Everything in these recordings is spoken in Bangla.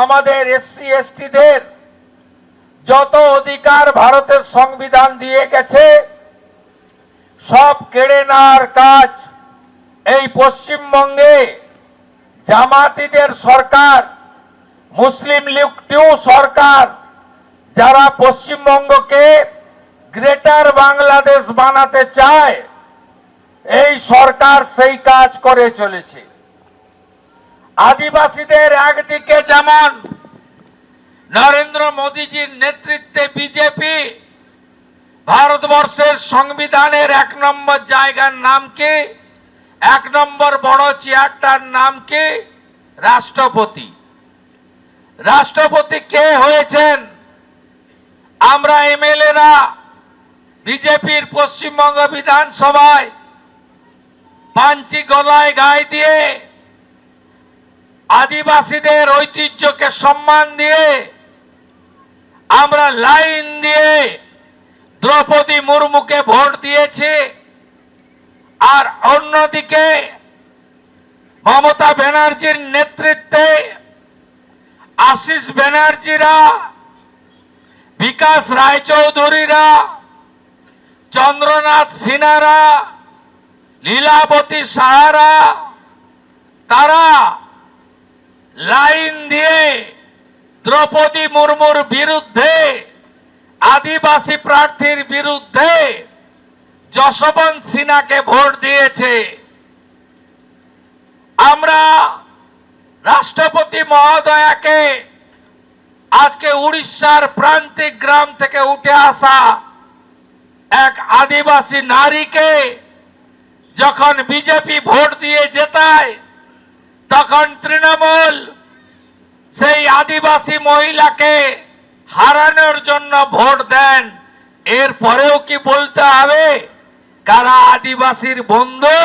আমাদের এসসি এসটিদের যত অধিকার ভারতের সংবিধান দিয়ে গেছে সব কেড়ে নেওয়ার কাজ এই পশ্চিমবঙ্গে জামাতিদের সরকার, মুসলিম লীগ টু সরকার, যারা পশ্চিমবঙ্গকে গ্রেটার বাংলাদেশ বানাতে চায়, এই সরকার সেই কাজ করে চলেছে। আদিবাসীদের একদিকে যেমন নরেন্দ্র মোদীজির নেতৃত্বে বিজেপি ভারতবর্ষের সংবিধানের 1 নম্বর জায়গার নাম কি, 1 নম্বর বড় চেয়ারটার নাম কি? রাষ্ট্রপতি। রাষ্ট্রপতি কে হয়েছেন? আমরা এমএলএরা বিজেপির পশ্চিমবঙ্গ বিধানসভায় পাঞ্চি গলায় গায়ে দিয়ে আদিবাসীদের ঐতিহ্যকে সম্মান দিয়ে আমরা লাইন দিয়ে দ্রৌপদী মুর্মুকে ভোট দিয়েছি। আর অন্যদিকে মমতা ব্যানার্জির নেতৃত্বে আশিস ব্যানার্জিরা, বিকাশ রায়চৌধুরীরা, চন্দ্রনাথ সিনহারা, লীলাবতী সাহারা, তারা লাইন দিয়ে দ্রৌপদী মুর্মুর বিরুদ্ধে, আদিবাসী প্রার্থীর বিরুদ্ধে যশবন্ত সিনহাকে ভোট দিয়েছে। আমরা রাষ্ট্রপতি মহোদয়াকে আজকে উড়িষ্যার প্রান্তিক গ্রাম থেকে উঠে আসা এক আদিবাসী নারীকে যখন বিজেপি ভোট দিয়ে জেতায়, তখন তৃণমূল সেই আদিবাসী মহিলাকে হারানোর জন্য ভোট দেন। এরপরেও কি বলতে হবে কারা আদিবাসীর বন্ধু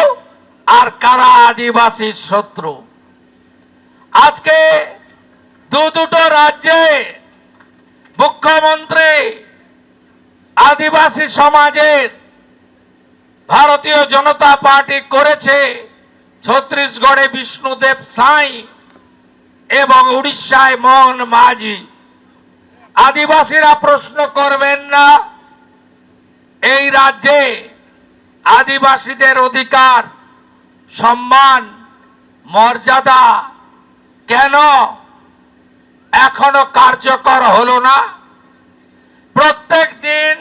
আর কারা আদিবাসীর শত্রু? আজকে দুটো রাজ্যে মুখ্যমন্ত্রী আদিবাসী সমাজের ভারতীয় জনতা পার্টি করেছে। ছত্তিশগড়ে বিষ্ণুদেব সাঁই এবং উড়িষ্যায় মোহন মাঝি। আদিবাসীরা প্রশ্ন করবেন না এই রাজ্যে আদিবাসীদের অধিকার, সম্মান, মর্যাদা কেন এখনো কার্যকর হলো না? প্রত্যেক দিন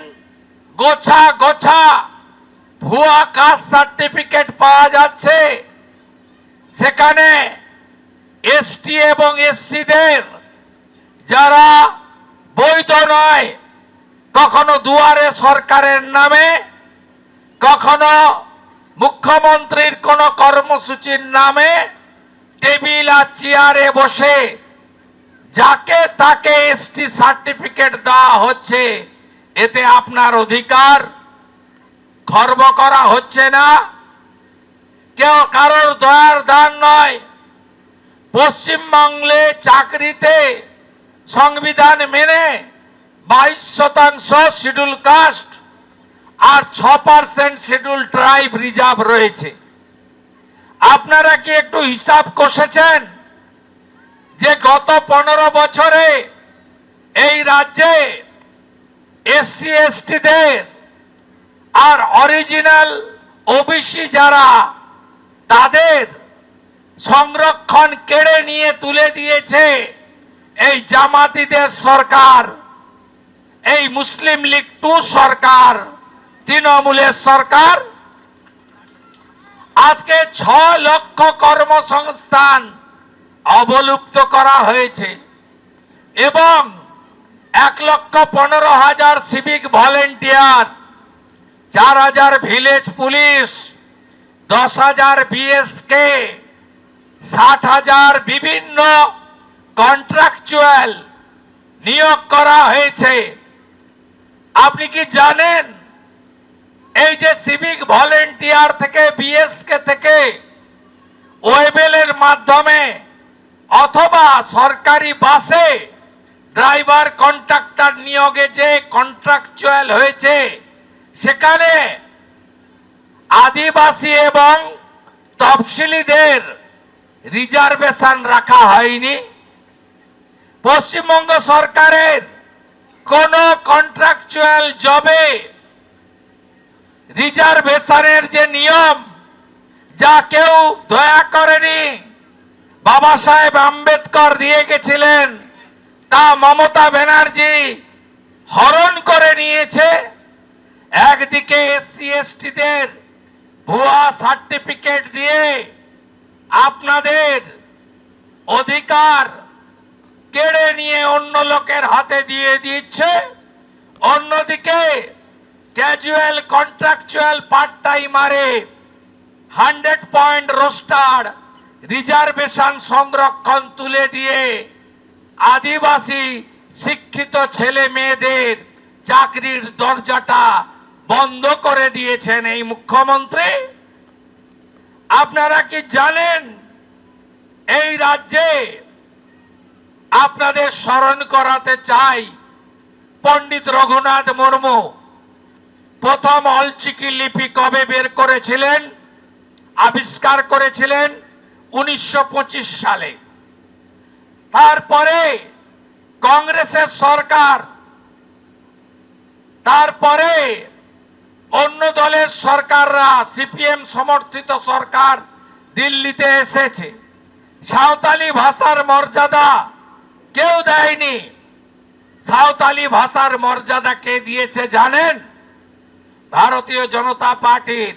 গোছা গোছা ভুয়া কাস্ট সার্টিফিকেট পাওয়া যাচ্ছে। সেখানে এসটি এবং এসসিদের যারা বৈধ নয়, কখনো দুয়ারে সরকারের নামে, কখনো মুখ্যমন্ত্রীর কোন কর্মসূচির নামে টেবিল আর চেয়ারে বসে যাকে তাকে এসটি সার্টিফিকেট দেওয়া হচ্ছে। এতে আপনার অধিকার খর্ব করা হচ্ছে না? কেউ কারোর দয়ার দান নয়। পশ্চিমবাংলে চাকরিতে সংবিধান মেনে 22% শিডিউল কাস্ট আর 6% শিডিউল ট্রাইব রিজার্ভ রয়েছে। আপনারা কি একটু হিসাব কষেছেন যে গত 15 বছরে এই রাজ্যে এসসি এসটিদের আর অরিজিনাল ওবিসি যারা, তাদের সংরক্ষণ কেড়ে নিয়ে তুলে দিয়েছে এই জামাতিদের সরকার, এই মুসলিম লীগ টু সরকার, তৃণমূলের সরকার। আজকে 6 লক্ষ কর্মসংস্থান অবলুপ্ত করা হয়েছে এবং 1,15,000 civic volunteer, 4,000 village police, 10,000 BSK, 60,000 বিভিন্ন কন্ট্রাকচুয়াল নিয়োগ করা হয়েছে। আপনি কি জানেন এই যে সিভিক ভলেন্টিয়ার থেকে, বিএসকে থেকে ওয়েবেলের মাধ্যমে অথবা সরকারি বাসে ড্রাইভার কন্ট্রাক্টর নিয়োগে যে কন্ট্রাকচুয়াল হয়েছে, সেখানে আদিবাসী এবং তফসিলিদের রিজার্ভেশন রাখা হয়নি? পশ্চিমবঙ্গ সরকারের কোন কন্ট্রাকচুয়াল জবে রিজার্ভেশনের যে নিয়ম, যা কেউ দয়া করেনি, বাবা সাহেব আম্বেদকর দিয়ে গেছিলেন, তা মমতা ব্যানার্জি হরণ করে নিয়েছে। একদিকে এসসি এসটিদের ভুয়া সার্টিফিকেট দিয়ে আপনাদের অধিকার কেড়ে নিয়ে অন্য লোকের হাতে দিয়ে দিচ্ছে, অন্যদিকে ক্যাজুয়াল কন্ট্রাকচুয়াল পার্ট টাইমারে 100 রোস্টার রিজার্ভেশন সংরক্ষণ তুলে দিয়ে আদিবাসী শিক্ষিত ছেলে মেয়েদের চাকরির দরজাটা বন্ধ করে দিয়েছেন এই মুখ্যমন্ত্রী। আপনারা কি জানেন এই রাজ্যে, আপনাদের স্মরণ করাতে চাই, পণ্ডিত রঘুনাথ মুর্মু প্রথম অলচিকি লিপি কবে বের করেছিলেন, আবিষ্কার করেছিলেন 1925 সালে। তারপরে কংগ্রেসের সরকার, তারপরে অন্য দলের সরকাররা, সিপিএম সমর্থিত সরকার দিল্লিতে এসেছে। সাঁওতালি ভাষার মর্যাদা কেউ দেয়নি। সাঁওতালি ভাষার মর্যাদা কে দিয়েছে জানেন? ভারতীয় জনতা পার্টির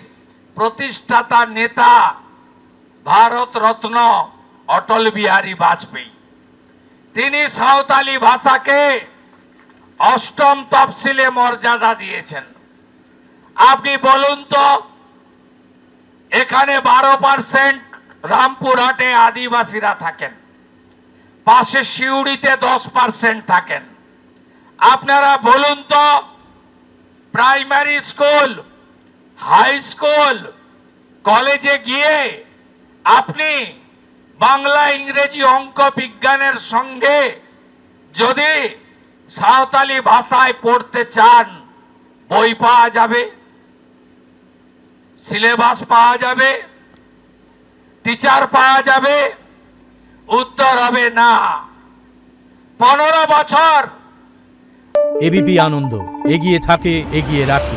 প্রতিষ্ঠাতা নেতা ভারত রত্ন অটল বিহারী বাজপেয়ী। তিনি সাঁওতালি ভাষাকে অষ্টম তফসিলে মর্যাদা দিয়েছেন। আপনি বলুন তো, এখানে 12% রামপুরহাটে আদিবাসীরা থাকেন, পাশে সিউড়িতে 10% থাকেন। আপনারা বলুন তো, প্রাইমারি স্কুল, হাই স্কুল, কলেজে গিয়ে আপনি বাংলা, ইংরেজি, অঙ্ক, বিজ্ঞানের সঙ্গে যদি সাঁওতালি ভাষায় পড়তে চান, বই পাওয়া যাবে, সিলেবাস পাওয়া যাবে, টিচার পাওয়া যাবে? উত্তর হবে না। 15 বছর এবিপি আনন্দ, এগিয়ে থাকে, এগিয়ে রাখে।